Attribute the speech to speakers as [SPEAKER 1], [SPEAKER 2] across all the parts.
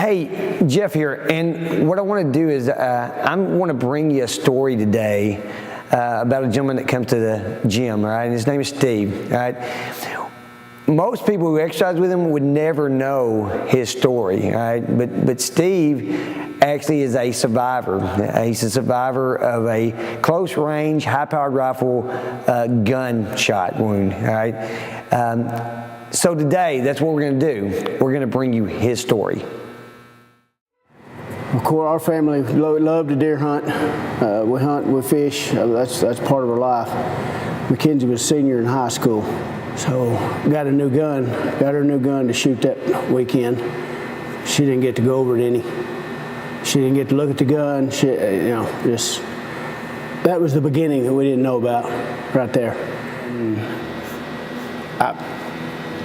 [SPEAKER 1] Hey, Jeff here, and what I want to do is I want to bring you a story today about a gentleman that comes to the gym, right? And his name is Steve, right? Most people who exercise with him would never know his story, right? But Steve actually is a survivor. He's a survivor of a close-range, high-powered rifle gunshot wound, right? So today, that's what we're going to do. We're going to bring you his story.
[SPEAKER 2] Of course, our family loved to deer hunt. We hunt, we fish. That's part of our life. Mackenzie was a senior in high school, so got a new gun. Got her new gun to shoot that weekend. She didn't get to go over it any. She didn't get to look at the gun. She, just that was the beginning that we didn't know about, right there. And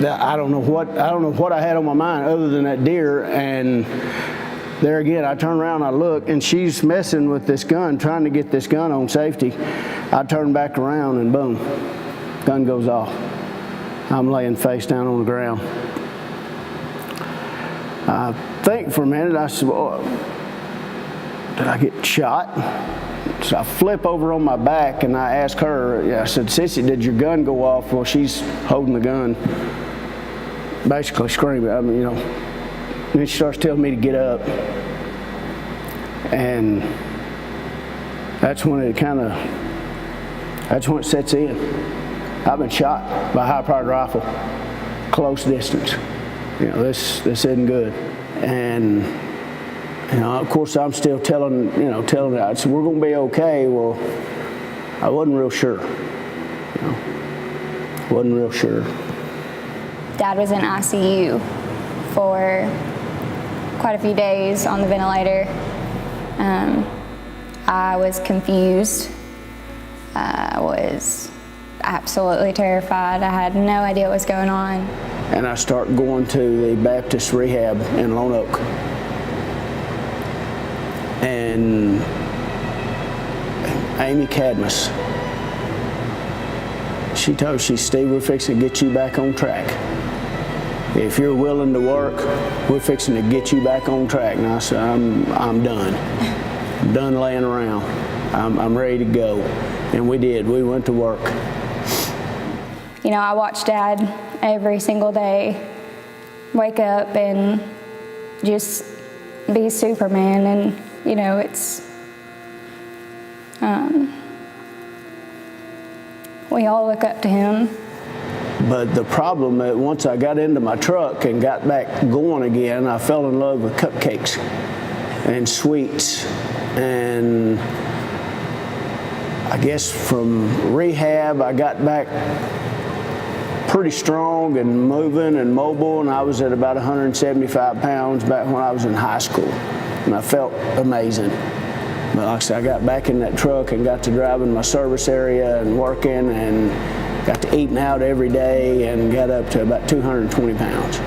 [SPEAKER 2] I don't know what I had on my mind other than that deer. And there again, I turn around, I look, and she's messing with this gun, trying to get this gun on safety. I turn back around, and boom, gun goes off. I'm laying face down on the ground. I think for a minute, I said, well, did I get shot? So I flip over on my back, and I ask her, I said, Sissy, did your gun go off? Well, she's holding the gun, basically screaming. I mean, and then she starts telling me to get up. And that's when it sets in. I've been shot by a high-powered rifle, close distance. This isn't good. And, of course, I'm still telling her, I said, we're going to be okay. Well, I wasn't real sure. Wasn't real sure.
[SPEAKER 3] Dad was in ICU for quite a few days on the ventilator. I was confused. I was absolutely terrified. I had no idea what was going on.
[SPEAKER 2] And I start going to the Baptist rehab in Lone Oak. And Amy Cadmus, she told me, Steve, we're fixing to get you back on track. If you're willing to work, we're fixing to get you back on track. And I said, I'm done. I'm done laying around. I'm ready to go. And we did. We went to work.
[SPEAKER 3] I watched Dad every single day wake up and just be Superman. And, we all look up to him.
[SPEAKER 2] But the problem, once I got into my truck and got back going again, I fell in love with cupcakes and sweets. And I guess from rehab, I got back pretty strong and moving and mobile, and I was at about 175 pounds back when I was in high school. And I felt amazing. But like I said, I got back in that truck and got to driving my service area and working and got to eating out every day and got up to about 220 pounds.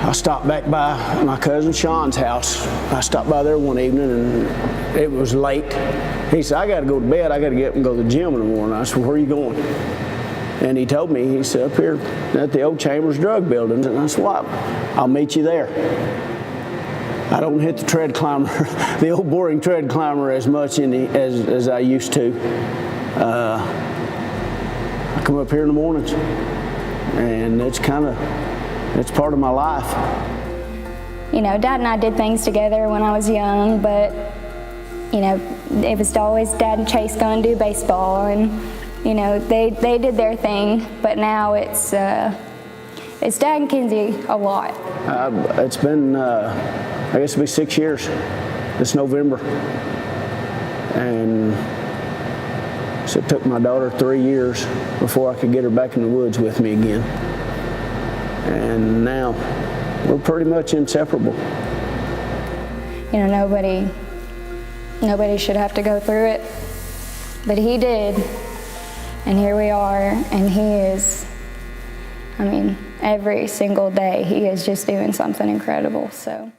[SPEAKER 2] I stopped back by my cousin Sean's house. I stopped by there one evening and it was late. He said, I got to go to bed. I got to get up and go to the gym in the morning. I said, where are you going? And he told me, he said, up here at the old Chambers Drug Building. And I said, well, I'll meet you there. I don't hit the tread climber, the old boring tread climber as much as I used to. I come up here in the mornings, and it's part of my life.
[SPEAKER 3] Dad and I did things together when I was young, but, it was always Dad and Chase going to do baseball, and, they did their thing, but now it's Dad and Kenzie a lot.
[SPEAKER 2] It's been, I guess it'll be 6 years this November. And so it took my daughter 3 years before I could get her back in the woods with me again. And now we're pretty much inseparable.
[SPEAKER 3] Nobody should have to go through it, but he did. And here we are, and he is, every single day he is just doing something incredible, so.